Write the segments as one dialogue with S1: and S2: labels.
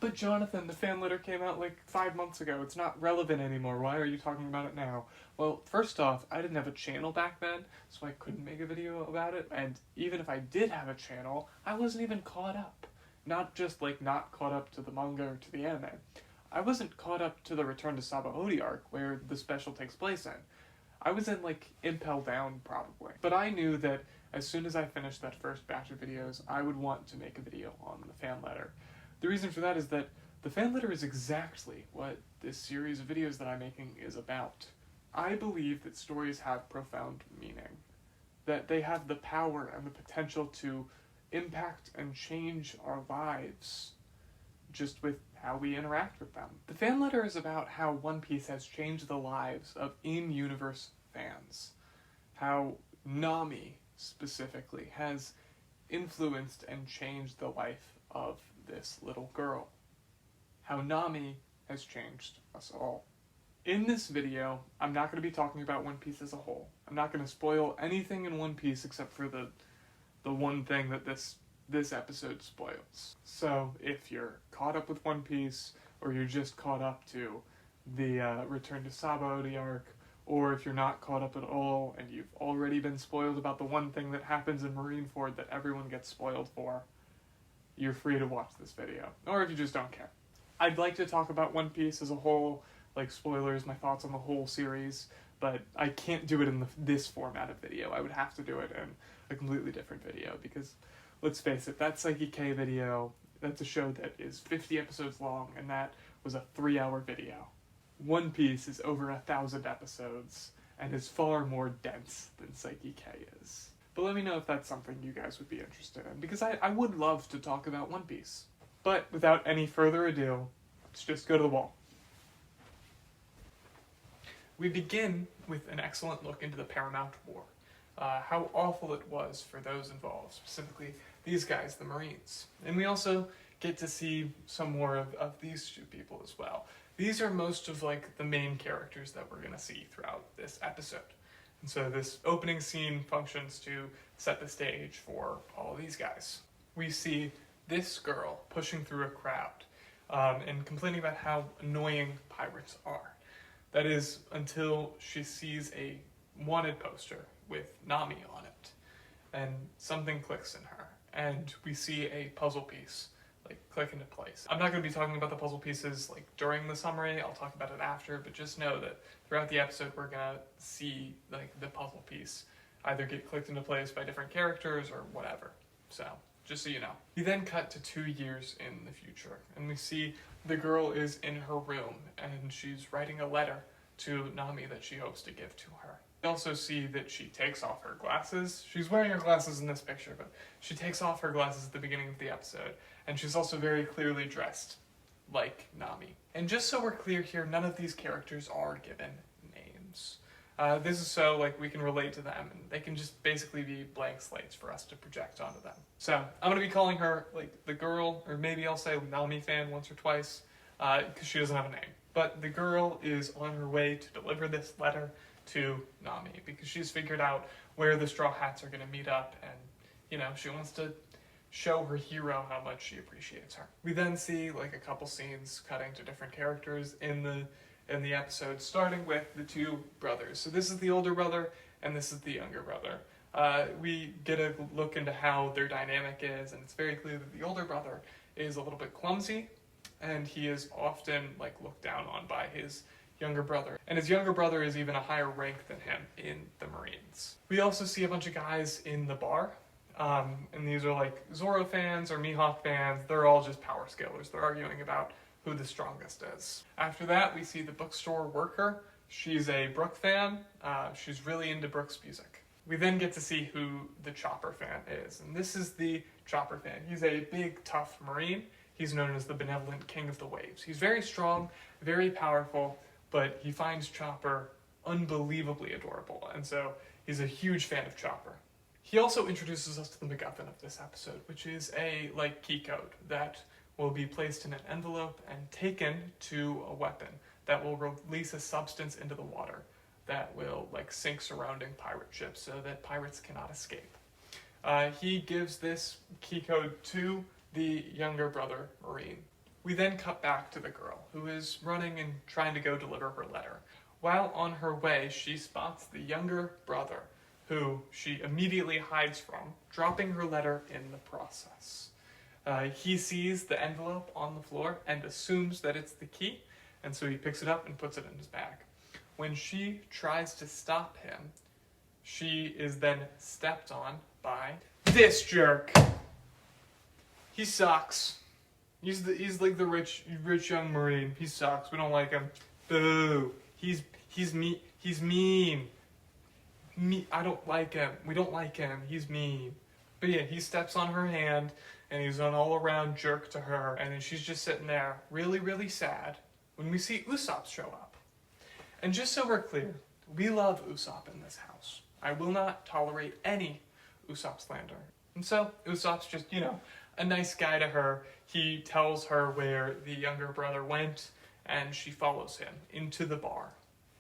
S1: But Jonathan, the fan letter came out like 5 months ago. It's not relevant anymore. Why are you talking about it now? Well, first off, I didn't have a channel back then, so I couldn't make a video about it. And even if I did have a channel, I wasn't even caught up. Not just like not caught up to the manga or to the anime. I wasn't caught up to the Return to Sabaody arc where the special takes place in. I was in like Impel Down probably. But I knew that as soon as I finished that first batch of videos, I would want to make a video on the fan letter. The reason for that is that the fan letter is exactly what this series of videos that I'm making is about. I believe that stories have profound meaning, that they have the power and the potential to impact and change our lives just with how we interact with them. The fan letter is about how One Piece has changed the lives of in-universe fans, how Nami specifically has influenced and changed the life of this little girl. How Nami has changed us all. In this video, I'm not going to be talking about One Piece as a whole. I'm not going to spoil anything in One Piece except for the one thing that this episode spoils. So if you're caught up with One Piece, or you're just caught up to the Return to Sabaody arc, or if you're not caught up at all and you've already been spoiled about the one thing that happens in Marineford that everyone gets spoiled for, you're free to watch this video. Or if you just don't care. I'd like to talk about One Piece as a whole, like spoilers, my thoughts on the whole series, but I can't do it in this format of video. I would have to do it in a completely different video because, let's face it, that Psyche K video, that's a show that is 50 episodes long, and that was a 3-hour video. One Piece is over 1,000 episodes and is far more dense than Psyche K is. But let me know if that's something you guys would be interested in, because I would love to talk about One Piece. But without any further ado, let's just go to the wall. We begin with an excellent look into the Paramount War. How awful it was for those involved, specifically these guys, the Marines. And we also get to see some more of these two people as well. These are most of like the main characters that we're going to see throughout this episode. And so this opening scene functions to set the stage for all of these guys. We see this girl pushing through a crowd and complaining about how annoying pirates are. That is until she sees a wanted poster with Nami on it, and something clicks in her, and we see a puzzle piece like click into place. I'm not going to be talking about the puzzle pieces like during the summary, I'll talk about it after, but just know that throughout the episode we're going to see like the puzzle piece either get clicked into place by different characters or whatever. So, just so you know. We then cut to 2 years in the future, and we see the girl is in her room, and she's writing a letter to Nami that she hopes to give to her. We also see that she takes off her glasses. She's wearing her glasses in this picture, but she takes off her glasses at the beginning of the episode, and she's also very clearly dressed like Nami. And just so we're clear here, none of these characters are given names. This is so like we can relate to them, and they can just basically be blank slates for us to project onto them. So I'm going to be calling her like the girl, or maybe I'll say Nami Fan once or twice, because she doesn't have a name. But the girl is on her way to deliver this letter to Nami, because she's figured out where the Straw Hats are going to meet up, and, you know, she wants to show her hero how much she appreciates her. We then see, like, a couple scenes cutting to different characters in the episode, starting with the two brothers. So this is the older brother, and this is the younger brother. We get a look into how their dynamic is, and it's very clear that the older brother is a little bit clumsy, and he is often, like, looked down on by his younger brother. And his younger brother is even a higher rank than him in the Marines. We also see a bunch of guys in the bar, and these are like Zoro fans or Mihawk fans. They're all just power scalers. They're arguing about who the strongest is. After that, we see the bookstore worker. She's a Brook fan. She's really into Brook's music. We then get to see who the Chopper fan is, and this is the Chopper fan. He's a big, tough Marine. He's known as the benevolent king of the waves. He's very strong, very powerful, but he finds Chopper unbelievably adorable, and so he's a huge fan of Chopper. He also introduces us to the MacGuffin of this episode, which is a, like, key code that will be placed in an envelope and taken to a weapon that will release a substance into the water that will, like, sink surrounding pirate ships so that pirates cannot escape. He gives this key code to the younger brother, Marine. We then cut back to the girl, who is running and trying to go deliver her letter. While on her way, she spots the younger brother, who she immediately hides from, dropping her letter in the process. He sees the envelope on the floor and assumes that it's the key, and so he picks it up and puts it in his bag. When she tries to stop him, she is then stepped on by this jerk. He sucks. He's like the rich young Marine. He sucks. We don't like him. Boo. He's mean. I don't like him. We don't like him. He's mean. But yeah, he steps on her hand, and he's an all-around jerk to her, and then she's just sitting there, really, really sad, when we see Usopp show up. And just so we're clear, we love Usopp in this house. I will not tolerate any Usopp slander. And so, Usopp's just, a nice guy to her. He tells her where the younger brother went, and she follows him into the bar.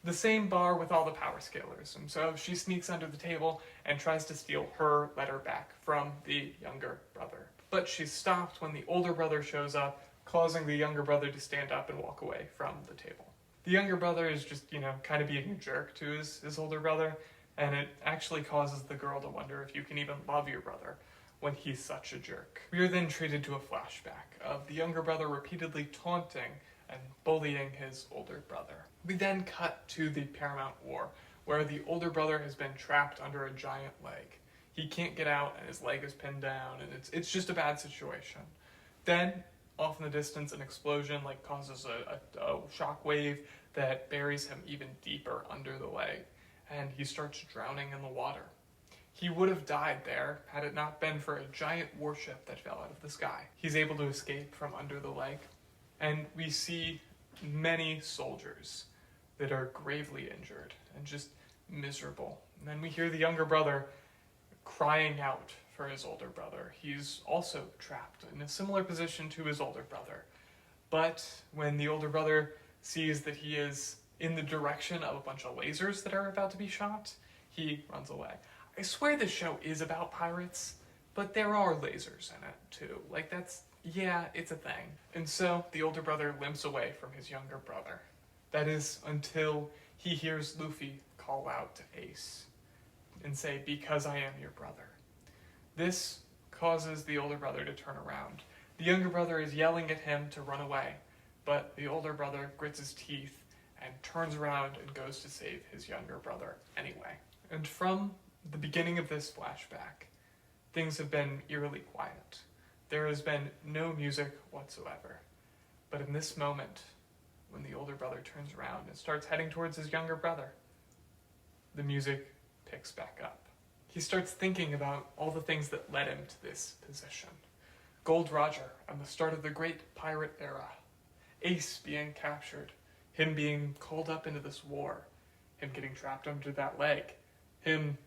S1: The same bar with all the power scalers, and so she sneaks under the table and tries to steal her letter back from the younger brother. But she's stopped when the older brother shows up, causing the younger brother to stand up and walk away from the table. The younger brother is just, kind of being a jerk to his older brother, and it actually causes the girl to wonder if you can even love your brother when he's such a jerk. We are then treated to a flashback of the younger brother repeatedly taunting and bullying his older brother. We then cut to the Paramount War, where the older brother has been trapped under a giant leg. He can't get out, and his leg is pinned down, and it's just a bad situation. Then, off in the distance, an explosion causes a shock wave that buries him even deeper under the leg, and he starts drowning in the water. He would have died there had it not been for a giant warship that fell out of the sky. He's able to escape from under the leg, and we see many soldiers that are gravely injured and just miserable. And then we hear the younger brother crying out for his older brother. He's also trapped in a similar position to his older brother. But when the older brother sees that he is in the direction of a bunch of lasers that are about to be shot, he runs away. I swear this show is about pirates, but there are lasers in it too. It's a thing. And so the older brother limps away from his younger brother. That is until he hears Luffy call out to Ace and say, "Because I am your brother." This causes the older brother to turn around. The younger brother is yelling at him to run away, but the older brother grits his teeth and turns around and goes to save his younger brother anyway. And from the beginning of this flashback, things have been eerily quiet. There has been no music whatsoever. But in this moment, when the older brother turns around and starts heading towards his younger brother, the music picks back up. He starts thinking about all the things that led him to this position. Gold Roger and the start of the great pirate era. Ace being captured. Him being called up into this war. Him getting trapped under that leg. Him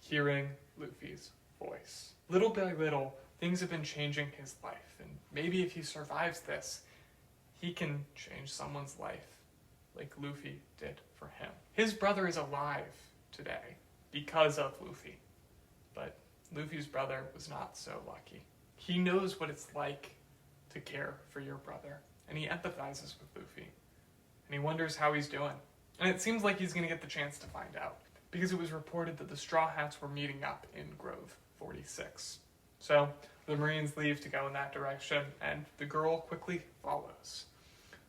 S1: hearing Luffy's voice. Little by little, things have been changing his life, and maybe if he survives this, he can change someone's life like Luffy did for him. His brother is alive today because of Luffy, but Luffy's brother was not so lucky. He knows what it's like to care for your brother, and he empathizes with Luffy, and he wonders how he's doing. And it seems like he's going to get the chance to find out, because it was reported that the Straw Hats were meeting up in Grove 46. So the Marines leave to go in that direction, and the girl quickly follows,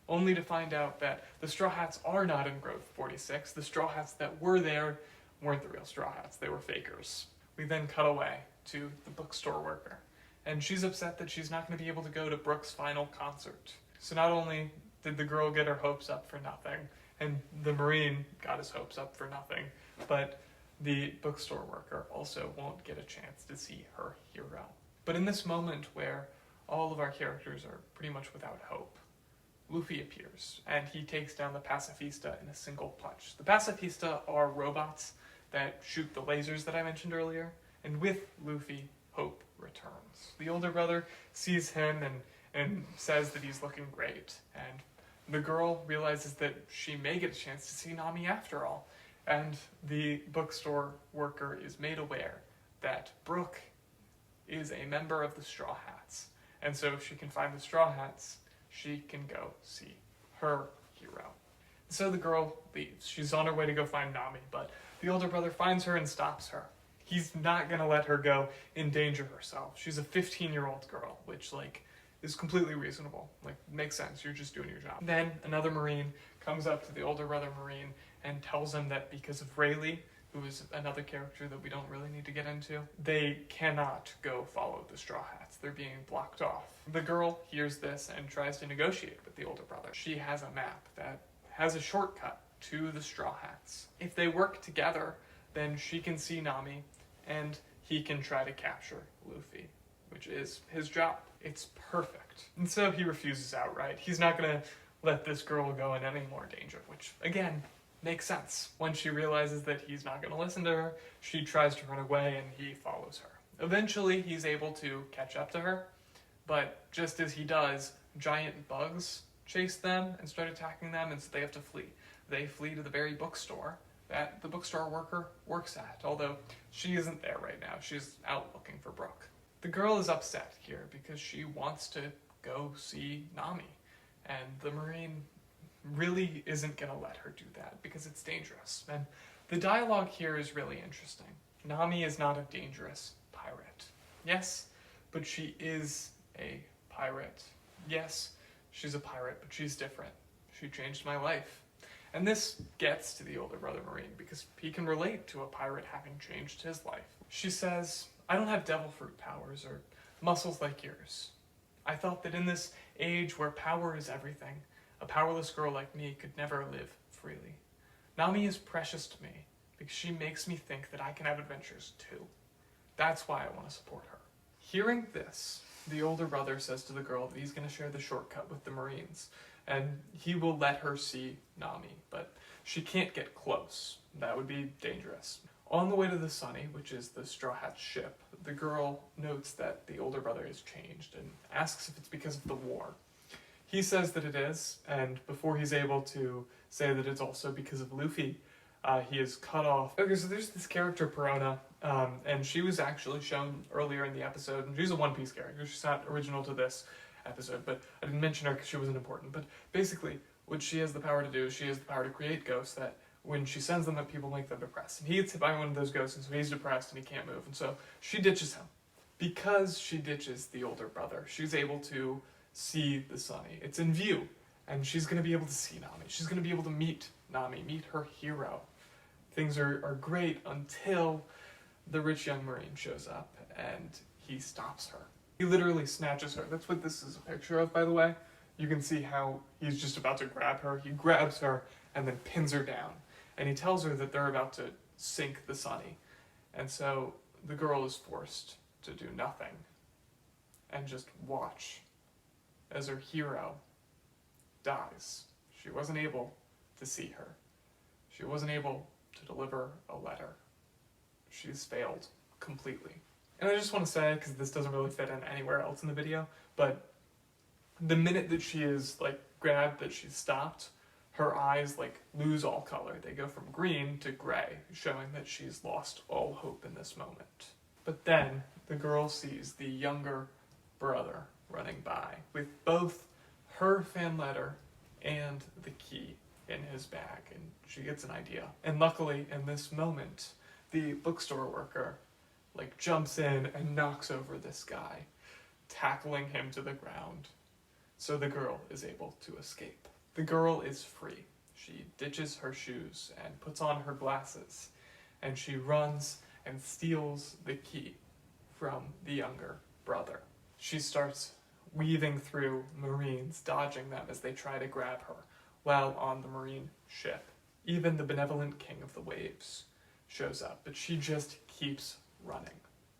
S1: only to find out that the Straw Hats are not in Grove 46. The Straw Hats that were there weren't the real Straw Hats, they were fakers. We then cut away to the bookstore worker, and she's upset that she's not going to be able to go to Brook's final concert. So not only did the girl get her hopes up for nothing, and the Marine got his hopes up for nothing, but the bookstore worker also won't get a chance to see her hero. But in this moment where all of our characters are pretty much without hope, Luffy appears, and he takes down the Pacifista in a single punch. The Pacifista are robots that shoot the lasers that I mentioned earlier, and with Luffy, hope returns. The older brother sees him and says that he's looking great, and the girl realizes that she may get a chance to see Nami after all, and the bookstore worker is made aware that Brook is a member of the Straw Hats, and so if she can find the Straw Hats, she can go see her hero. So the girl leaves. She's on her way to go find Nami, but the older brother finds her and stops her. He's not gonna let her go endanger herself. She's a 15-year-old girl, which, like, is completely reasonable. Like, makes sense. You're just doing your job. Then another Marine comes up to the older brother Marine and tells him that because of Rayleigh, who is another character that we don't really need to get into, they cannot go follow the Straw Hats. They're being blocked off. The girl hears this and tries to negotiate with the older brother. She has a map that has a shortcut to the Straw Hats. If they work together, then she can see Nami and he can try to capture Luffy, which is his job. It's perfect. And so he refuses outright. He's not gonna let this girl go in any more danger, which, again, makes sense. When she realizes that he's not gonna listen to her, she tries to run away and he follows her. Eventually, he's able to catch up to her, but just as he does, giant bugs chase them and start attacking them, and so they have to flee. They flee to the very bookstore that the bookstore worker works at, although she isn't there right now. She's out looking for Brook. The girl is upset here because she wants to go see Nami, and the Marine really isn't gonna let her do that because it's dangerous. And the dialogue here is really interesting. Nami is not a dangerous pirate. Yes, but she is a pirate. Yes, she's a pirate, but she's different. She changed my life. And this gets to the older brother Marine because he can relate to a pirate having changed his life. She says, I don't have devil fruit powers or muscles like yours. I thought that in this age where power is everything, a powerless girl like me could never live freely. Nami is precious to me because she makes me think that I can have adventures too. That's why I want to support her. Hearing this, the older brother says to the girl that he's going to share the shortcut with the Marines, and he will let her see Nami, but she can't get close. That would be dangerous. On the way to the Sunny, which is the Straw Hat's ship, the girl notes that the older brother has changed and asks if it's because of the war. He says that it is, and before he's able to say that it's also because of Luffy, he is cut off. Okay, so there's this character, Perona, and she was actually shown earlier in the episode, and she's a One Piece character. She's not original to this episode, but I didn't mention her because she wasn't important. But basically, what she has the power to do is she has the power to create ghosts that when she sends them, that people make them depressed. And he gets hit by one of those ghosts, and so he's depressed and he can't move. And so she ditches him. Because she ditches the older brother, she's able to see the Sunny. It's in view, and she's going to be able to see Nami. She's going to be able to meet Nami, meet her hero. Things are great until the rich young Marine shows up, and he stops her. He literally snatches her. That's what this is a picture of, by the way. You can see how he's just about to grab her. He grabs her and then pins her down. And he tells her that they're about to sink the Sunny. And so the girl is forced to do nothing and just watch as her hero dies. She wasn't able to see her. She wasn't able to deliver a letter. She's failed completely. And I just want to say, because this doesn't really fit in anywhere else in the video, but the minute that she is, like, grabbed, that she's stopped, her eyes, like, lose all color. They go from green to gray, showing that she's lost all hope in this moment. But then, the girl sees the younger brother running by, with both her fan letter and the key in his bag, and she gets an idea. And luckily, in this moment, the bookstore worker, like, jumps in and knocks over this guy, tackling him to the ground. So the girl is able to escape. The girl is free. She ditches her shoes and puts on her glasses, and she runs and steals the key from the younger brother. She starts weaving through Marines, dodging them as they try to grab her while on the Marine ship. Even the benevolent king of the waves shows up, but she just keeps running.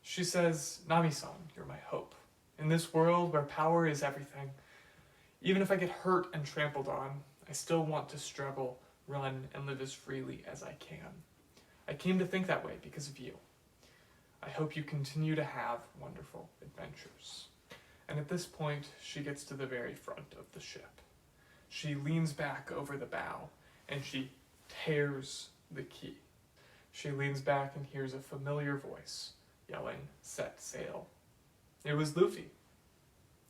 S1: She says, Nami-san, you're my hope. In this world where power is everything, even if I get hurt and trampled on, I still want to struggle, run, and live as freely as I can. I came to think that way because of you. I hope you continue to have wonderful adventures. And at this point, she gets to the very front of the ship. She leans back over the bow, and she tears the key. She leans back and hears a familiar voice yelling, set sail. It was Luffy.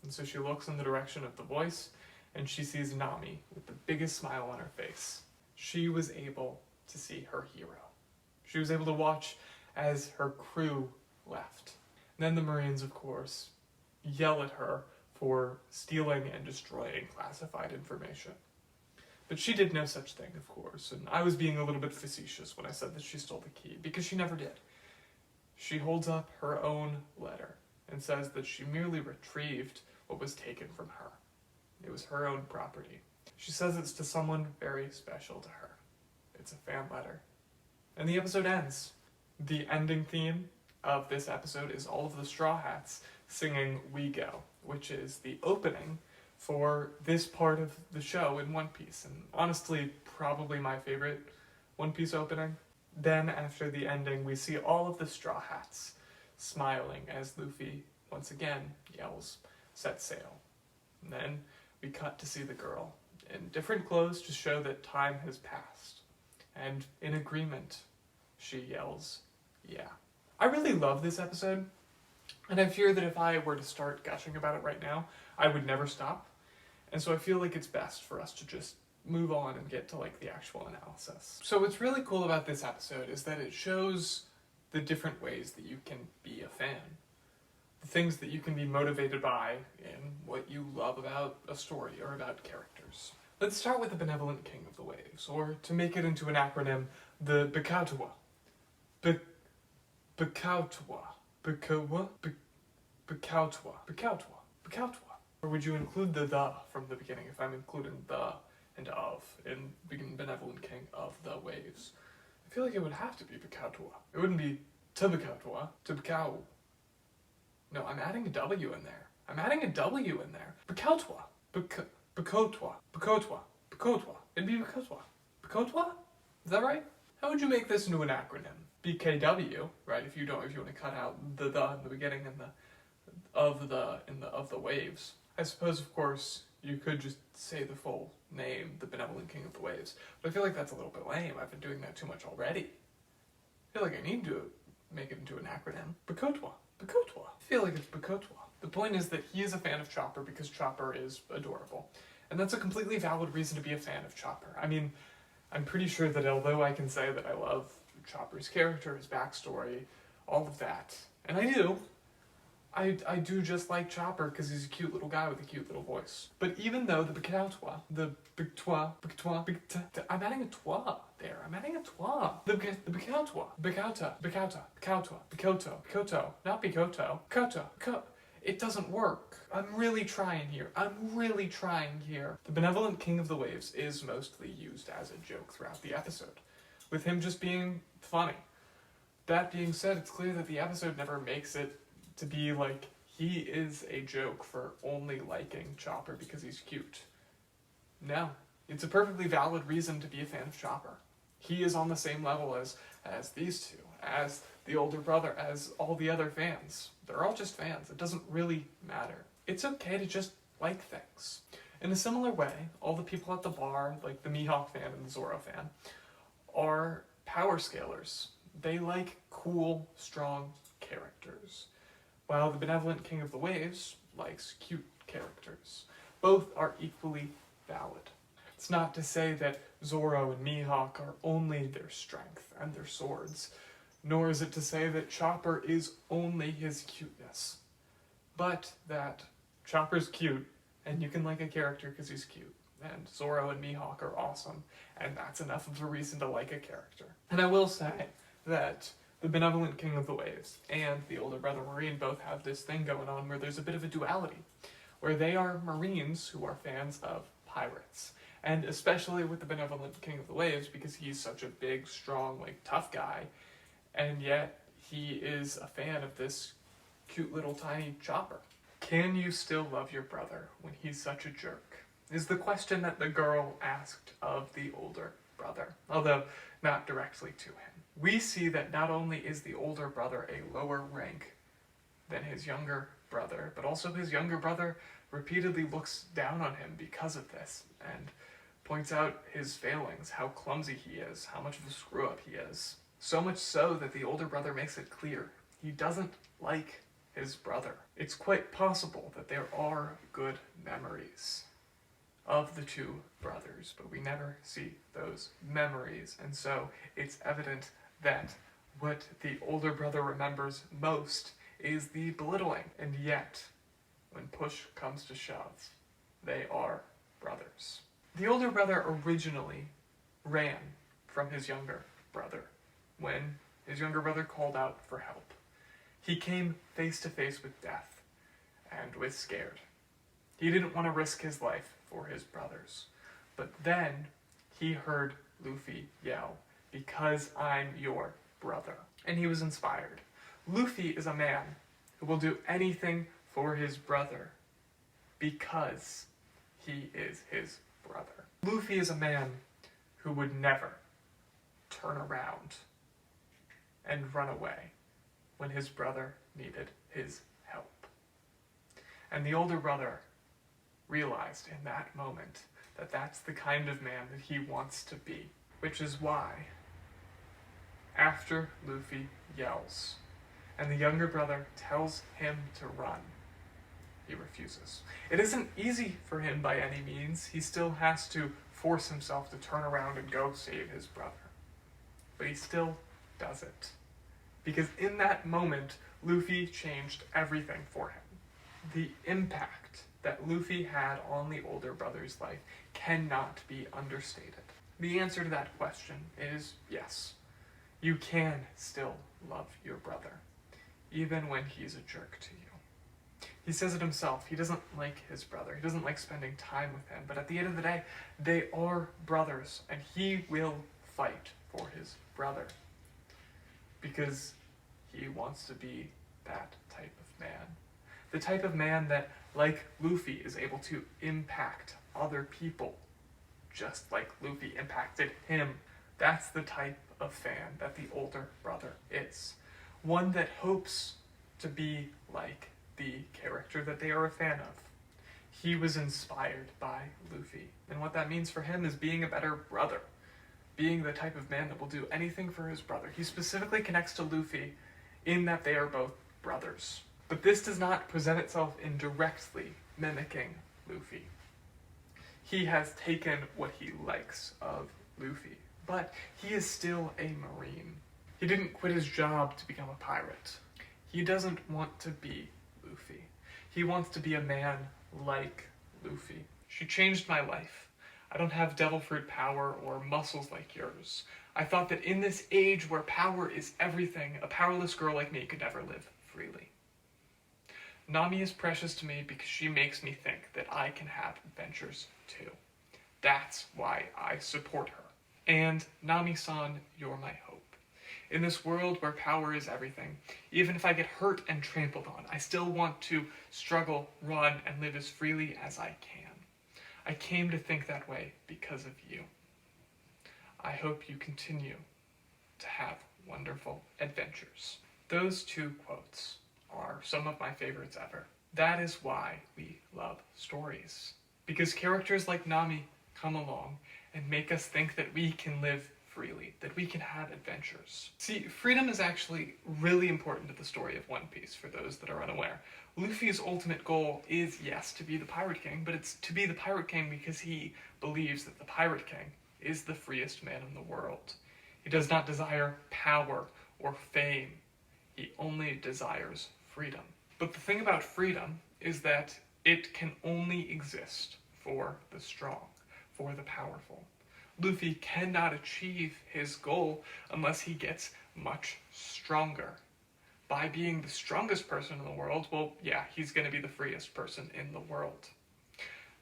S1: And so she looks in the direction of the voice, and she sees Nami with the biggest smile on her face. She was able to see her hero. She was able to watch as her crew left. And then the Marines, of course, yell at her for stealing and destroying classified information. But she did no such thing, of course, and I was being a little bit facetious when I said that she stole the key, because she never did. She holds up her own letter and says that she merely retrieved what was taken from her. It was her own property. She says it's to someone very special to her. It's a fan letter. And the episode ends. The ending theme of this episode is all of the Straw Hats singing We Go, which is the opening for this part of the show in One Piece, and honestly, probably my favorite One Piece opening. Then, after the ending, we see all of the Straw Hats smiling as Luffy, once again, yells, "Set sail." And then we cut to see the girl in different clothes to show that time has passed. And in agreement, she yells, "Yeah." I really love this episode, and I fear that if I were to start gushing about it right now, I would never stop. And so I feel like it's best for us to just move on and get to like the actual analysis. So what's really cool about this episode is that it shows the different ways that you can be a fan. The things that you can be motivated by in what you love about a story or about characters. Let's start with the Benevolent King of the Waves, or to make it into an acronym, the Bikautua. Bikautua. Bikautua. Or would you include the from the beginning if I'm including the and of in Benevolent King of the Waves? I feel like it would have to be Bikautua. It wouldn't be Bikautua, Bikau. No, I'm adding a W in there. Bikautua. Bikautua. It'd be Bikautua. Bikautua? Is that right? How would you make this into an acronym? BKW, right? If you want to cut out the in the beginning and the of the waves. I suppose, of course, you could just say the full name, the Benevolent King of the Waves. But I feel like that's a little bit lame. I've been doing that too much already. I feel like I need to make it into an acronym. Bikautua. I feel like it's Bikautua. The point is that he is a fan of Chopper because Chopper is adorable. And that's a completely valid reason to be a fan of Chopper. I mean, I'm pretty sure that although I can say that I love Chopper's character, his backstory, all of that, and I do, I do just like Chopper because he's a cute little guy with a cute little voice. But even though the Bikautua, I'm adding a twa there. The Bikautua, Bikoto, not Bikoto, Koto. It doesn't work. I'm really trying here. The Benevolent King of the Waves is mostly used as a joke throughout the episode, with him just being funny. That being said, it's clear that the episode never makes it to be like he is a joke for only liking Chopper because he's cute. No, it's a perfectly valid reason to be a fan of Chopper. He is on the same level as these two, as the older brother, as all the other fans. They're all just fans. It doesn't really matter. It's okay to just like things. In a similar way, all the people at the bar, like the Mihawk fan and the Zoro fan, are power scalers. They like cool, strong characters, while the Benevolent King of the Waves likes cute characters. Both are equally valid. It's not to say that Zoro and Mihawk are only their strength and their swords, nor is it to say that Chopper is only his cuteness, but that Chopper's cute, and you can like a character because he's cute, and Zoro and Mihawk are awesome, and that's enough of a reason to like a character. And I will say that the Benevolent King of the Waves and the older brother Marine both have this thing going on where there's a bit of a duality, where they are Marines who are fans of pirates. And especially with the Benevolent King of the Waves, because he's such a big, strong, tough guy, and yet he is a fan of this cute little tiny Chopper. Can you still love your brother when he's such a jerk? Is the question that the girl asked of the older brother, although not directly to him. We see that not only is the older brother a lower rank than his younger brother, but also his younger brother repeatedly looks down on him because of this, and points out his failings, how clumsy he is, how much of a screw-up he is. So much so that the older brother makes it clear he doesn't like his brother. It's quite possible that there are good memories of the two brothers, but we never see those memories. And so it's evident that what the older brother remembers most is the belittling. And yet, when push comes to shove, they are brothers. The older brother originally ran from his younger brother when his younger brother called out for help. He came face to face with death and was scared. He didn't want to risk his life for his brothers. But then he heard Luffy yell, "Because I'm your brother." And he was inspired. Luffy is a man who will do anything for his brother because he is his brother. Luffy is a man who would never turn around and run away when his brother needed his help. And the older brother realized in that moment that that's the kind of man that he wants to be, which is why after Luffy yells and the younger brother tells him to run, he refuses. It isn't easy for him by any means. He still has to force himself to turn around and go save his brother. But he still does it. Because in that moment, Luffy changed everything for him. The impact that Luffy had on the older brother's life cannot be understated. The answer to that question is yes. You can still love your brother, even when he's a jerk to you. He says it himself. He doesn't like his brother. He doesn't like spending time with him. But at the end of the day, they are brothers, and he will fight for his brother because he wants to be that type of man. The type of man that, like Luffy, is able to impact other people, just like Luffy impacted him. That's the type of fan that the older brother is. One that hopes to be like the character that they are a fan of. He was inspired by Luffy, and what that means for him is being a better brother. Being the type of man that will do anything for his brother. He specifically connects to Luffy in that they are both brothers. But this does not present itself in directly mimicking Luffy. He has taken what he likes of Luffy, but he is still a Marine. He didn't quit his job to become a pirate. He doesn't want to be Luffy. He wants to be a man like Luffy. She changed my life. I don't have devil fruit power or muscles like yours. I thought that in this age where power is everything, a powerless girl like me could never live freely. Nami is precious to me because she makes me think that I can have adventures too. That's why I support her. And Nami-san, you're my hope. In this world where power is everything, even if I get hurt and trampled on, I still want to struggle, run, and live as freely as I can. I came to think that way because of you. I hope you continue to have wonderful adventures. Those two quotes are some of my favorites ever. That is why we love stories. Because characters like Nami come along and make us think that we can live freely, that we can have adventures. See, freedom is actually really important to the story of One Piece, for those that are unaware. Luffy's ultimate goal is, yes, to be the Pirate King, but it's to be the Pirate King because he believes that the Pirate King is the freest man in the world. He does not desire power or fame. He only desires freedom. But the thing about freedom is that it can only exist for the strong, for the powerful. Luffy cannot achieve his goal unless he gets much stronger. By being the strongest person in the world, well, yeah, he's going to be the freest person in the world.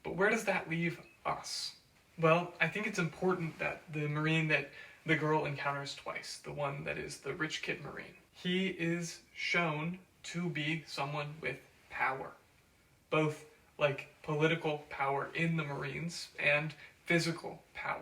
S1: But where does that leave us? Well, I think it's important that the Marine that the girl encounters twice, the one that is the rich kid Marine, he is shown to be someone with power. Both, like, political power in the Marines and physical power.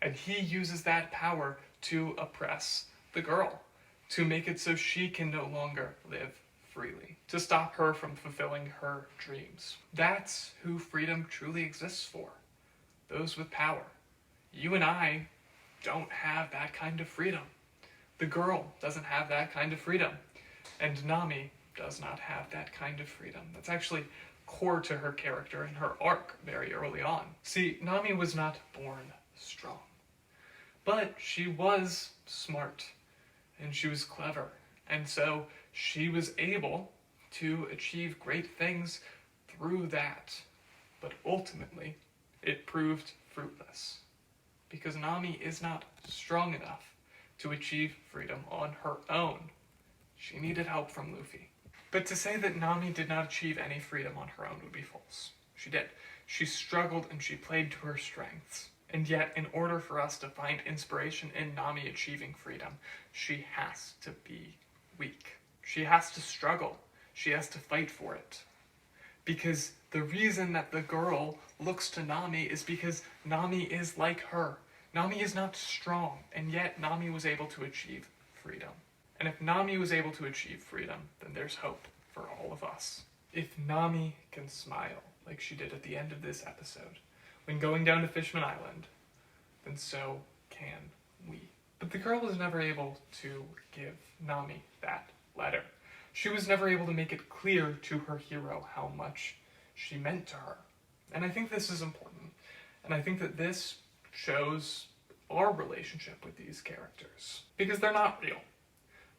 S1: And he uses that power to oppress the girl, to make it so she can no longer live freely, to stop her from fulfilling her dreams. That's who freedom truly exists for. Those with power. You and I don't have that kind of freedom. The girl doesn't have that kind of freedom. And Nami does not have that kind of freedom. That's actually core to her character and her arc very early on. See, Nami was not born strong, but she was smart and she was clever, and so she was able to achieve great things through that. But ultimately, it proved fruitless, because Nami is not strong enough to achieve freedom on her own. She needed help from Luffy. But to say that Nami did not achieve any freedom on her own would be false. She did. She struggled and she played to her strengths. And yet, in order for us to find inspiration in Nami achieving freedom, she has to be weak. She has to struggle. She has to fight for it. Because the reason that the girl looks to Nami is because Nami is like her. Nami is not strong, and yet Nami was able to achieve freedom. And if Nami was able to achieve freedom, then there's hope for all of us. If Nami can smile, like she did at the end of this episode, when going down to Fishman Island, then so can we. But the girl was never able to give Nami that letter. She was never able to make it clear to her hero how much she meant to her. And I think this is important. And I think that this shows our relationship with these characters. Because they're not real.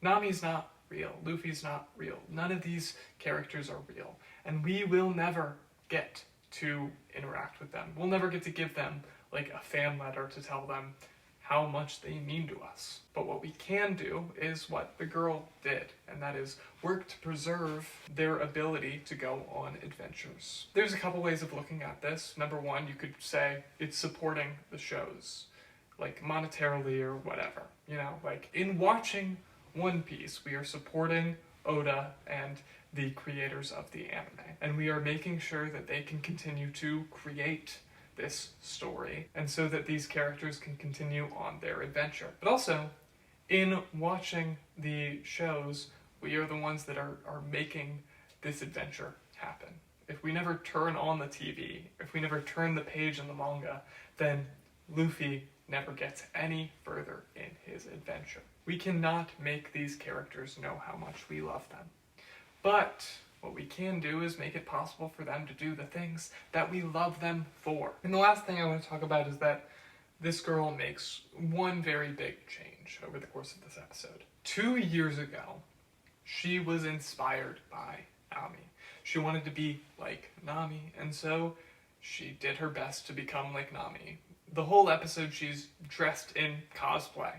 S1: Nami's not real. Luffy's not real. None of these characters are real. And we will never get to interact with them. We'll never get to give them like a fan letter to tell them how much they mean to us. But what we can do is what the girl did, and that is work to preserve their ability to go on adventures. There's a couple ways of looking at this. Number one, you could say it's supporting the shows, like monetarily or whatever. You know, like in watching One Piece, we are supporting Oda and the creators of the anime, and we are making sure that they can continue to create this story, and so that these characters can continue on their adventure. But also, in watching the shows, we are the ones that are making this adventure happen. If we never turn on the TV, if we never turn the page in the manga, then Luffy never gets any further in his adventure. We cannot make these characters know how much we love them. But what we can do is make it possible for them to do the things that we love them for. And the last thing I want to talk about is that this girl makes one very big change over the course of this episode. 2 years ago, she was inspired by Nami. She wanted to be like Nami, and so she did her best to become like Nami. The whole episode, she's dressed in cosplay,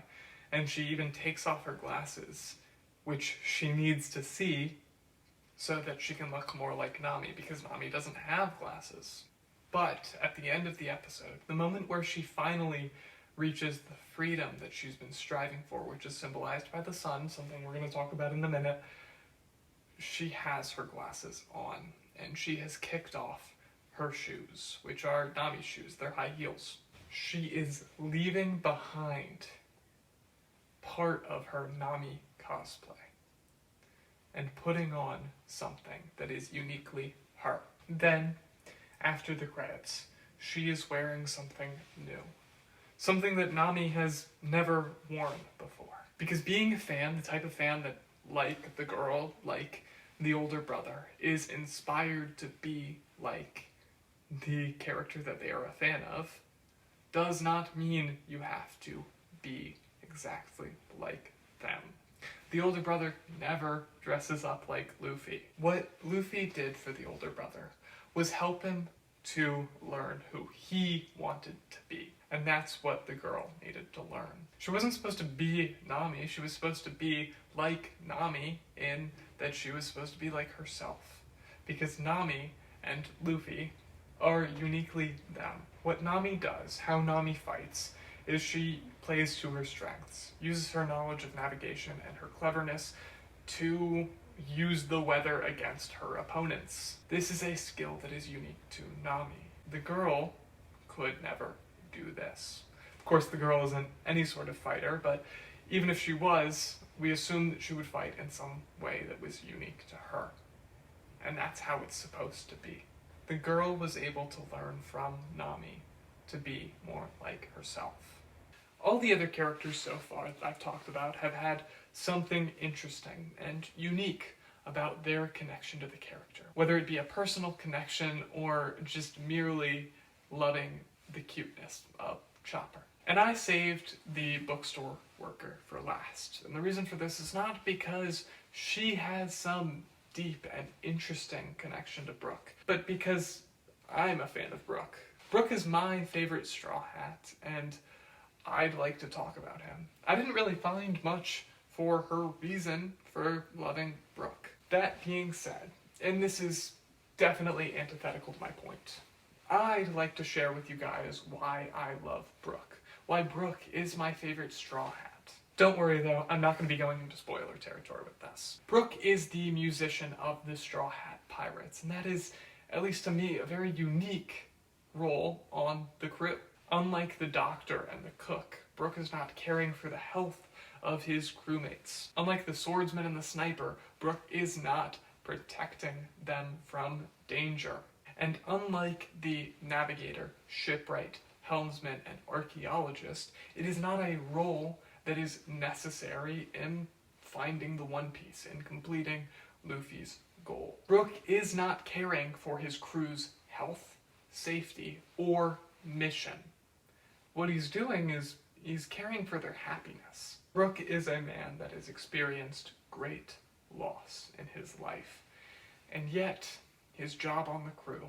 S1: and she even takes off her glasses, which she needs to see so that she can look more like Nami, because Nami doesn't have glasses. But at the end of the episode, the moment where she finally reaches the freedom that she's been striving for, which is symbolized by the sun, something we're going to talk about in a minute, she has her glasses on, and she has kicked off her shoes, which are Nami's shoes. They're high heels. She is leaving behind part of her Nami cosplay and putting on something that is uniquely her. Then, after the credits, she is wearing something new. Something that Nami has never worn before. Because being a fan, the type of fan that, like the girl, like the older brother, is inspired to be like the character that they are a fan of, does not mean you have to be exactly like them. The older brother never dresses up like Luffy. What Luffy did for the older brother was help him to learn who he wanted to be. And that's what the girl needed to learn. She wasn't supposed to be Nami, she was supposed to be like Nami in that she was supposed to be like herself. Because Nami and Luffy are uniquely them. What Nami does, how Nami fights, is she plays to her strengths, uses her knowledge of navigation and her cleverness to use the weather against her opponents. This is a skill that is unique to Nami. The girl could never do this. Of course, the girl isn't any sort of fighter, but even if she was, we assume that she would fight in some way that was unique to her. And that's how it's supposed to be. The girl was able to learn from Nami to be more like herself. All the other characters so far that I've talked about have had something interesting and unique about their connection to the character, whether it be a personal connection or just merely loving the cuteness of Chopper. And I saved the bookstore worker for last. And the reason for this is not because she has some deep and interesting connection to Brook, but because I'm a fan of Brook. Brook is my favorite Straw Hat, and I'd like to talk about him. I didn't really find much for her reason for loving Brook. That being said, and this is definitely antithetical to my point, I'd like to share with you guys why I love Brook. Why Brook is my favorite Straw Hat. Don't worry though, I'm not going to be going into spoiler territory with this. Brook is the musician of the Straw Hat Pirates, and that is, at least to me, a very unique role on the crew. Unlike the doctor and the cook, Brook is not caring for the health of his crewmates. Unlike the swordsman and the sniper, Brook is not protecting them from danger. And unlike the navigator, shipwright, helmsman, and archaeologist, it is not a role that is necessary in finding the One Piece, in completing Luffy's goal. Brook is not caring for his crew's health, safety, or mission. What he's doing is he's caring for their happiness. Brook is a man that has experienced great loss in his life, and yet his job on the crew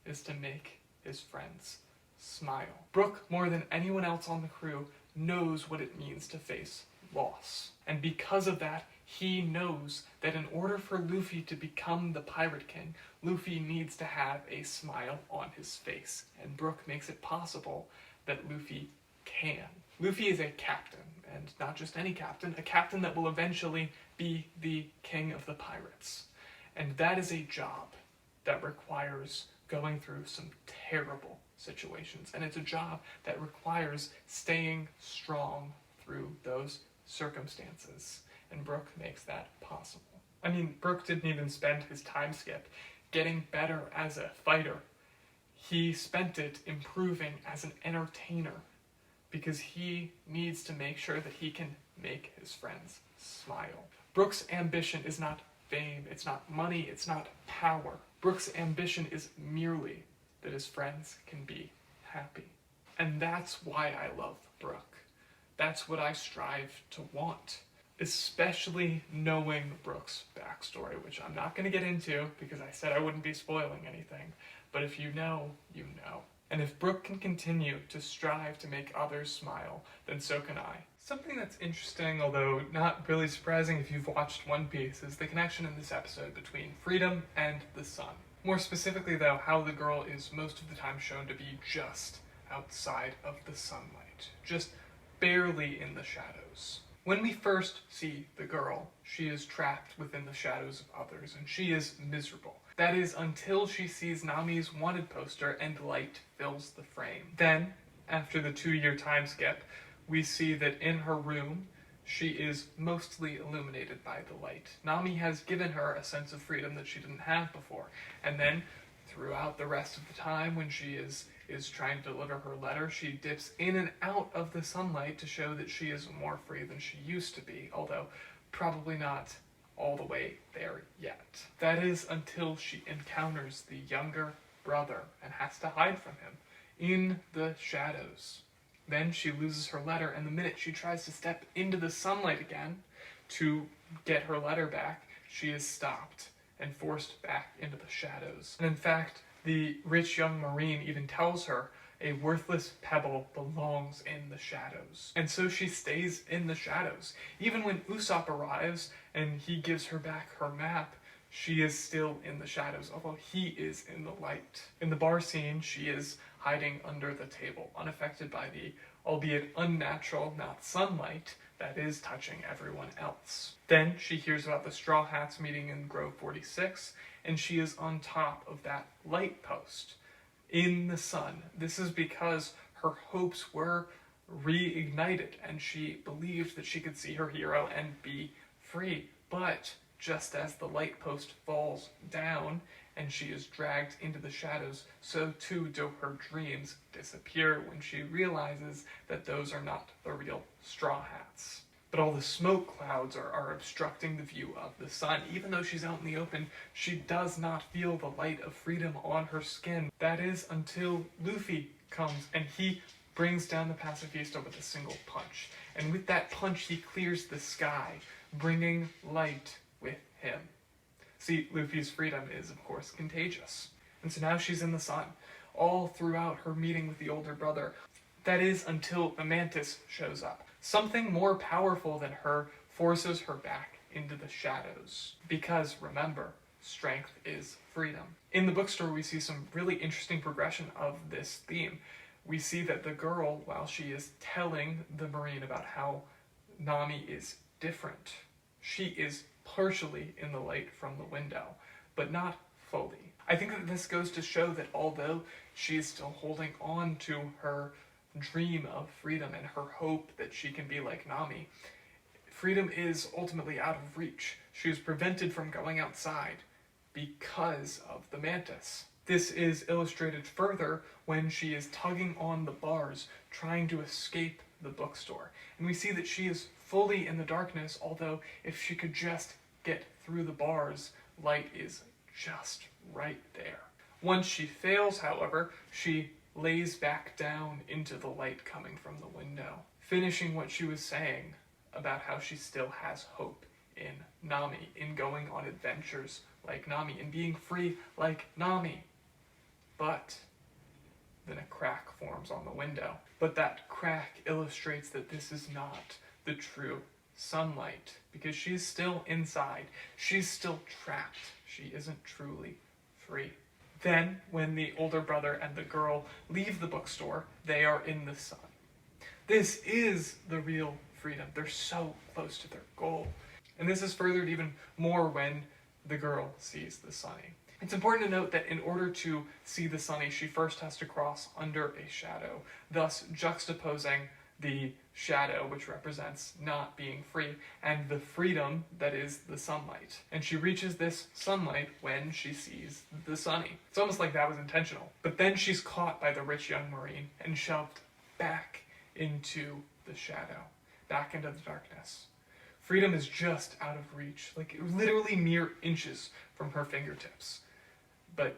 S1: is to make his friends smile. Brook, more than anyone else on the crew, knows what it means to face loss. And because of that, he knows that in order for Luffy to become the Pirate King, Luffy needs to have a smile on his face. And Brook makes it possible that Luffy can. Luffy is a captain, and not just any captain, a captain that will eventually be the king of the pirates. And that is a job that requires going through some terrible situations. And it's a job that requires staying strong through those circumstances. And Brook makes that possible. I mean, Brook didn't even spend his time skip getting better as a fighter. He spent it improving as an entertainer, because he needs to make sure that he can make his friends smile. Brook's ambition is not fame, it's not money, it's not power. Brook's ambition is merely that his friends can be happy. And that's why I love Brook. That's what I strive to want. Especially knowing Brook's backstory, which I'm not going to get into because I said I wouldn't be spoiling anything. But if you know, you know. And if Brook can continue to strive to make others smile, then so can I. Something that's interesting, although not really surprising if you've watched One Piece, is the connection in this episode between freedom and the sun. More specifically, though, how the girl is most of the time shown to be just outside of the sunlight, just barely in the shadows. When we first see the girl, she is trapped within the shadows of others, and she is miserable. That is until she sees Nami's wanted poster and light fills the frame. Then, after the 2-year time skip, we see that in her room, she is mostly illuminated by the light. Nami has given her a sense of freedom that she didn't have before. And then, throughout the rest of the time, when she is trying to deliver her letter, she dips in and out of the sunlight to show that she is more free than she used to be, although probably not all the way there yet. That is until she encounters the younger brother and has to hide from him in the shadows. Then she loses her letter, and the minute she tries to step into the sunlight again to get her letter back, she is stopped and forced back into the shadows. And in fact, the rich young marine even tells her a worthless pebble belongs in the shadows. And so she stays in the shadows. Even when Usopp arrives and he gives her back her map, she is still in the shadows, although he is in the light. In the bar scene, she is hiding under the table, unaffected by the, albeit unnatural, not sunlight, that is touching everyone else. Then she hears about the Straw Hats meeting in Grove 46, and she is on top of that light post in the sun. This is because her hopes were reignited, and she believed that she could see her hero and be free. But just as the light post falls down and she is dragged into the shadows, so too do her dreams disappear when she realizes that those are not the real Straw Hats. But all the smoke clouds are obstructing the view of the sun. Even though she's out in the open, she does not feel the light of freedom on her skin. That is until Luffy comes and he brings down the pacifista with a single punch. And with that punch, he clears the sky, bringing light with him. See, Luffy's freedom is, of course, contagious. And so now she's in the sun, all throughout her meeting with the older brother. That is until the mantis shows up. Something more powerful than her forces her back into the shadows. Because, remember, strength is freedom. In the bookstore, we see some really interesting progression of this theme. We see that the girl, while she is telling the Marine about how Nami is different, she is partially in the light from the window, but not fully. I think that this goes to show that although she is still holding on to her dream of freedom and her hope that she can be like Nami, freedom is ultimately out of reach. She is prevented from going outside because of the mantis. This is illustrated further when she is tugging on the bars, trying to escape the bookstore. And we see that she is fully in the darkness, although if she could just get through the bars, light is just right there. Once she fails, however, she lays back down into the light coming from the window, finishing what she was saying about how she still has hope in Nami, in going on adventures like Nami, in being free like Nami. But then a crack forms on the window. But that crack illustrates that this is not the true sunlight, because she's still inside. She's still trapped. She isn't truly free. Then, when the older brother and the girl leave the bookstore, they are in the sun. This is the real freedom. They're so close to their goal. And this is furthered even more when the girl sees the Sunny. It's important to note that in order to see the Sunny, she first has to cross under a shadow, thus juxtaposing the shadow, which represents not being free, and the freedom that is the sunlight. And she reaches this sunlight when she sees the Sunny. It's almost like that was intentional. But then she's caught by the rich young Marine and shoved back into the shadow, back into the darkness. Freedom is just out of reach, like literally mere inches from her fingertips. But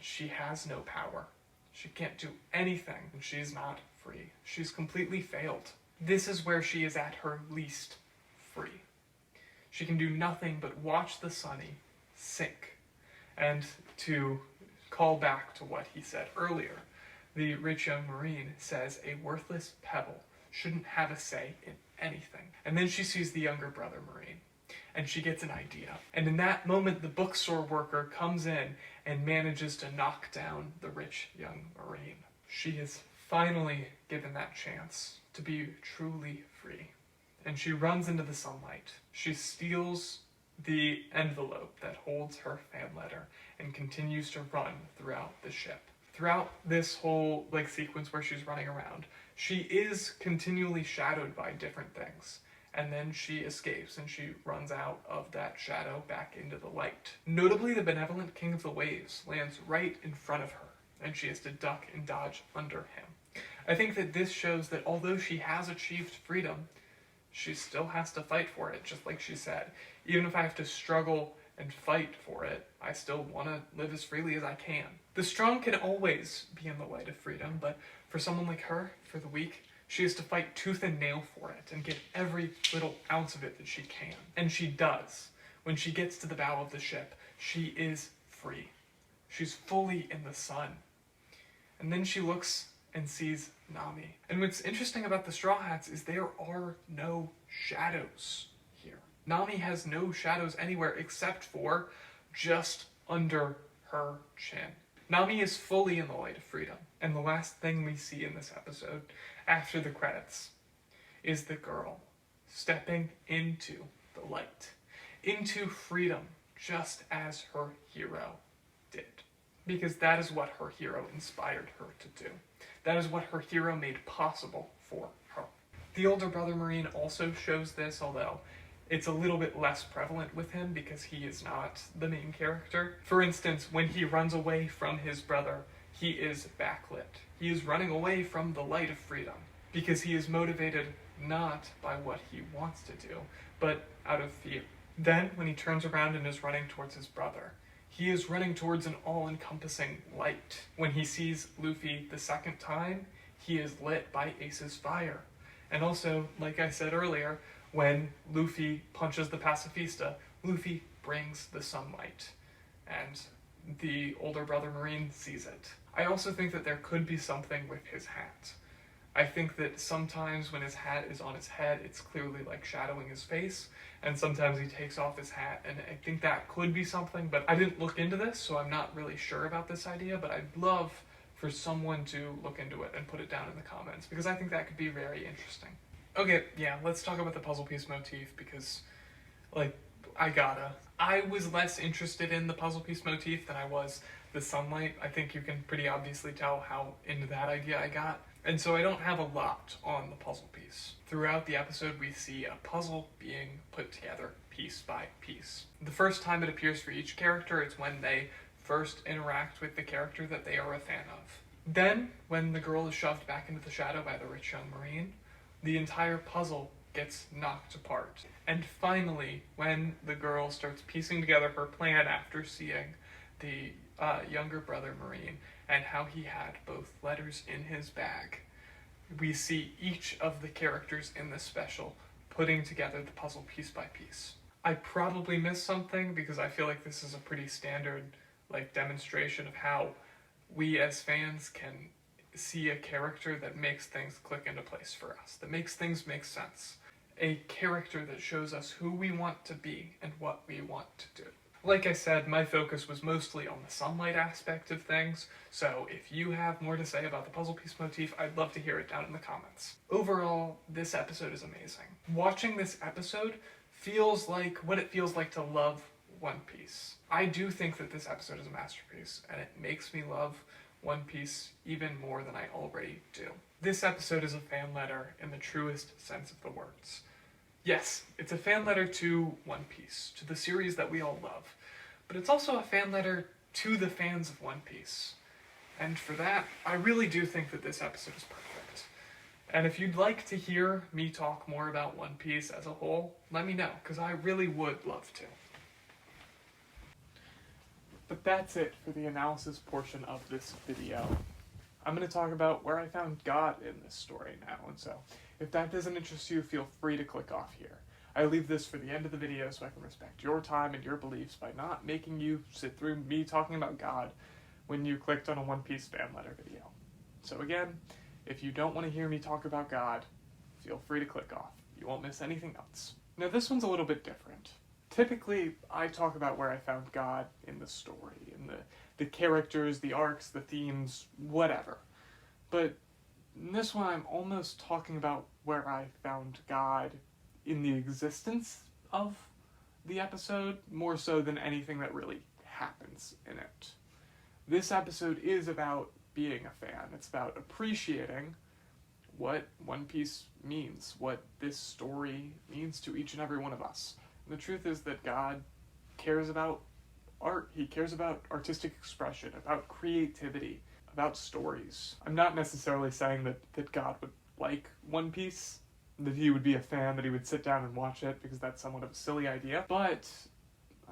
S1: she has no power. She can't do anything, and she's not free. She's completely failed. This is where she is at her least free. She can do nothing but watch the Sunny sink. And to call back to what he said earlier, the rich young Marine says a worthless pebble shouldn't have a say in anything. And then she sees the younger brother Marine, and she gets an idea. And in that moment, the bookstore worker comes in and manages to knock down the rich young Marine. She is finally given that chance to be truly free. And she runs into the sunlight. She steals the envelope that holds her fan letter and continues to run throughout the ship. Throughout this whole sequence where she's running around, she is continually shadowed by different things. And then she escapes and she runs out of that shadow back into the light. Notably, the benevolent King of the Waves lands right in front of her, and she has to duck and dodge under him. I think that this shows that although she has achieved freedom, she still has to fight for it, just like she said. Even if I have to struggle and fight for it, I still want to live as freely as I can. The strong can always be in the light of freedom, but for someone like her, for the weak, she has to fight tooth and nail for it and get every little ounce of it that she can. And she does. When she gets to the bow of the ship, she is free. She's fully in the sun. And then she looks and sees Nami. And what's interesting about the Straw Hats is there are no shadows here. Nami has no shadows anywhere except for just under her chin. Nami is fully in the light of freedom. And the last thing we see in this episode, after the credits, is the girl stepping into the light, into freedom, just as her hero did. Because that is what her hero inspired her to do. That is what her hero made possible for her. The older brother Marine also shows this, although it's a little bit less prevalent with him because he is not the main character. For instance, when he runs away from his brother, he is backlit. He is running away from the light of freedom. because he is motivated not by what he wants to do, but out of fear. Then, when he turns around and is running towards his brother, he is running towards an all-encompassing light. When he sees Luffy the second time, he is lit by Ace's fire. And also, like I said earlier, when Luffy punches the pacifista, Luffy brings the sunlight. And the older brother Marine sees it. I also think that there could be something with his hat. I think that sometimes when his hat is on his head, it's clearly like shadowing his face, and sometimes he takes off his hat, and I think that could be something, but I didn't look into this, so I'm not really sure about this idea, but I'd love for someone to look into it and put it down in the comments, because I think that could be very interesting. Okay, yeah, let's talk about the puzzle piece motif, because, like, I was less interested in the puzzle piece motif than I was the sunlight. I think you can pretty obviously tell how into that idea I got. And so I don't have a lot on the puzzle piece. Throughout the episode, we see a puzzle being put together piece by piece. The first time it appears for each character is when they first interact with the character that they are a fan of. Then, when the girl is shoved back into the shadow by the rich young Marine, the entire puzzle gets knocked apart. And finally, when the girl starts piecing together her plan after seeing the younger brother Marine and how he had both letters in his bag, we see each of the characters in this special putting together the puzzle piece by piece. I probably missed something because I feel like this is a pretty standard demonstration of how we as fans can see a character that makes things click into place for us, that makes things make sense. A character that shows us who we want to be and what we want to do. Like I said, my focus was mostly on the sunlight aspect of things, so if you have more to say about the puzzle piece motif, I'd love to hear it down in the comments. Overall, this episode is amazing. Watching this episode feels like what it feels like to love One Piece. I do think that this episode is a masterpiece, and it makes me love One Piece even more than I already do. This episode is a fan letter in the truest sense of the words. Yes, it's a fan letter to One Piece, to the series that we all love, but it's also a fan letter to the fans of One Piece. And for that, I really do think that this episode is perfect. And if you'd like to hear me talk more about One Piece as a whole, let me know, because I really would love to. But that's it for the analysis portion of this video. I'm going to talk about where I found God in this story now, and so if that doesn't interest you, feel free to click off here. I leave this for the end of the video so I can respect your time and your beliefs by not making you sit through me talking about God when you clicked on a One Piece fan letter video. So again, if you don't want to hear me talk about God, feel free to click off. You won't miss anything else. Now this one's a little bit different. Typically, I talk about where I found God in the story, in the characters, the arcs, the themes, whatever. But in this one, I'm almost talking about where I found God in the existence of the episode, more so than anything that really happens in it. This episode is about being a fan. It's about appreciating what One Piece means, what this story means to each and every one of us. And the truth is that God cares about art. He cares about artistic expression, about creativity, about stories. I'm not necessarily saying that God would like One Piece, that he would be a fan, that he would sit down and watch it, because that's somewhat of a silly idea. But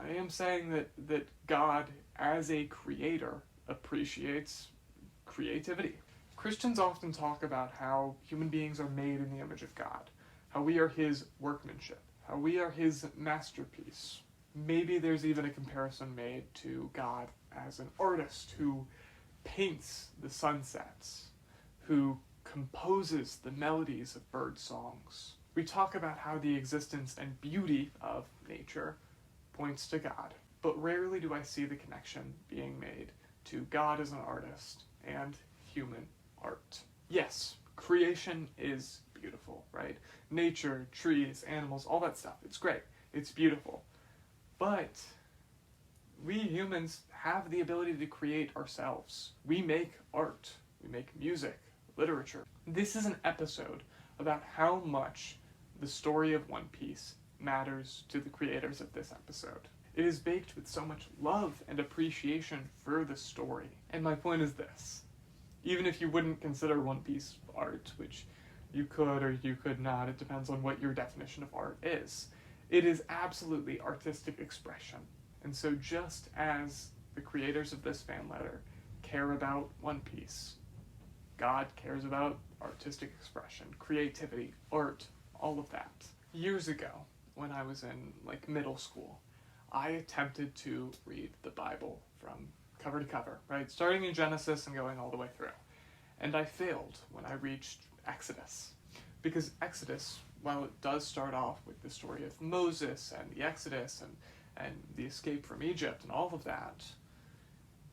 S1: I am saying that God, as a creator, appreciates creativity. Christians often talk about how human beings are made in the image of God, how we are his workmanship, how we are his masterpiece. Maybe there's even a comparison made to God as an artist who paints the sunsets, who composes the melodies of bird songs. We talk about how the existence and beauty of nature points to God, but rarely do I see the connection being made to God as an artist and human art. Yes, creation is beautiful, right? Nature, trees, animals, all that stuff. It's great. It's beautiful. But we humans have the ability to create ourselves. We make art. We make music, literature. This is an episode about how much the story of One Piece matters to the creators of this episode. It is baked with so much love and appreciation for the story. And my point is this. Even if you wouldn't consider One Piece art, which You could or you could not. It depends on what your definition of art is. It is absolutely artistic expression. And so just as the creators of this fan letter care about One Piece, God cares about artistic expression, creativity, art, all of that. Years ago, when I was in middle school, I attempted to read the Bible from cover to cover, right? Starting in Genesis and going all the way through. And I failed when I reached Exodus. Because Exodus, while it does start off with the story of Moses and the Exodus and the escape from Egypt and all of that,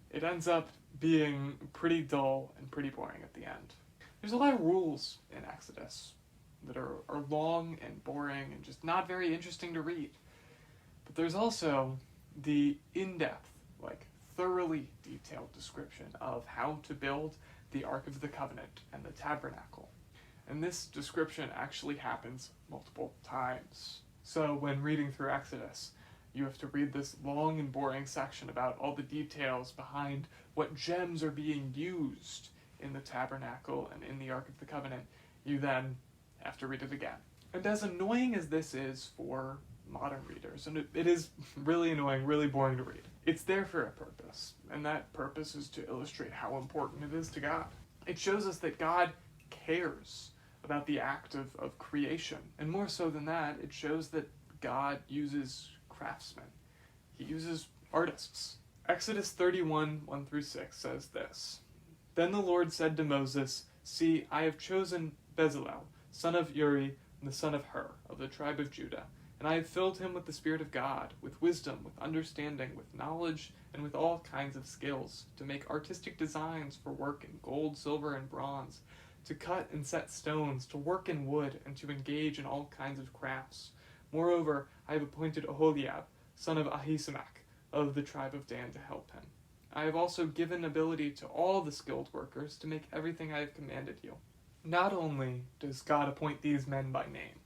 S1: it ends up being pretty dull and pretty boring at the end. There's a lot of rules in Exodus that are long and boring and just not very interesting to read. But there's also the in-depth, thoroughly detailed description of how to build the Ark of the Covenant and the Tabernacle. And this description actually happens multiple times. So when reading through Exodus, you have to read this long and boring section about all the details behind what gems are being used in the Tabernacle and in the Ark of the Covenant. You then have to read it again. And as annoying as this is for modern readers, and it is really annoying, really boring to read, it's there for a purpose, and that purpose is to illustrate how important it is to God. It shows us that God cares about the act of creation, and more so than that, it shows that God uses craftsmen. He uses artists. Exodus 31, 1-6 says this: Then the Lord said to Moses, See, I have chosen Bezalel, son of Uri, and the son of Hur, of the tribe of Judah, and I have filled him with the Spirit of God, with wisdom, with understanding, with knowledge, and with all kinds of skills, to make artistic designs for work in gold, silver, and bronze, to cut and set stones, to work in wood, and to engage in all kinds of crafts. Moreover, I have appointed Oholiab, son of Ahisamach, of the tribe of Dan, to help him. I have also given ability to all the skilled workers to make everything I have commanded you. Not only does God appoint these men by name,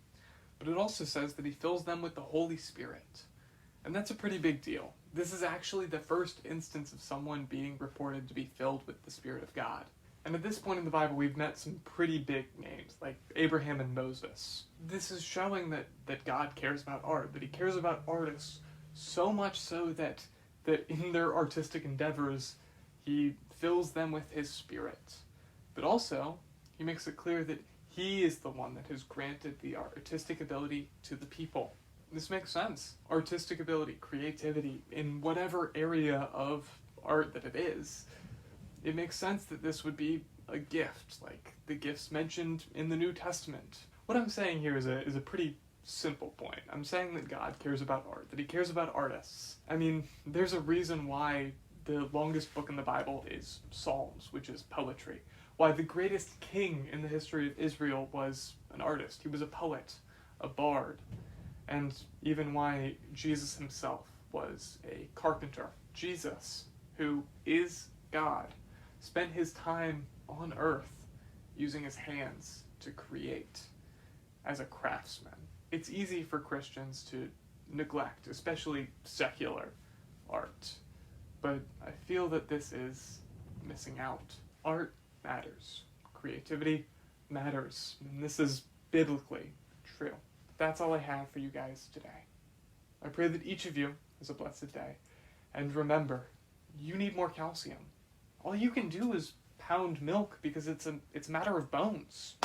S1: but it also says that he fills them with the Holy Spirit. And that's a pretty big deal. This is actually the first instance of someone being reported to be filled with the Spirit of God. And at this point in the Bible, we've met some pretty big names, like Abraham and Moses. This is showing that God cares about art, that he cares about artists, so much so that in their artistic endeavors, he fills them with his Spirit. But also, he makes it clear that he is the one that has granted the artistic ability to the people. This makes sense. Artistic ability, creativity, in whatever area of art that it is, it makes sense that this would be a gift, like the gifts mentioned in the New Testament. What I'm saying here is a pretty simple point. I'm saying that God cares about art, that he cares about artists. I mean, there's a reason why the longest book in the Bible is Psalms, which is poetry. Why the greatest king in the history of Israel was an artist. He was a poet, a bard. And even why Jesus himself was a carpenter. Jesus, who is God, spent his time on earth using his hands to create as a craftsman. It's easy for Christians to neglect, especially secular art. But I feel that this is missing out. Art matters. Creativity matters. And this is biblically true. That's all I have for you guys today. I pray that each of you has a blessed day. And remember, you need more calcium. All you can do is pound milk because it's a matter of bones.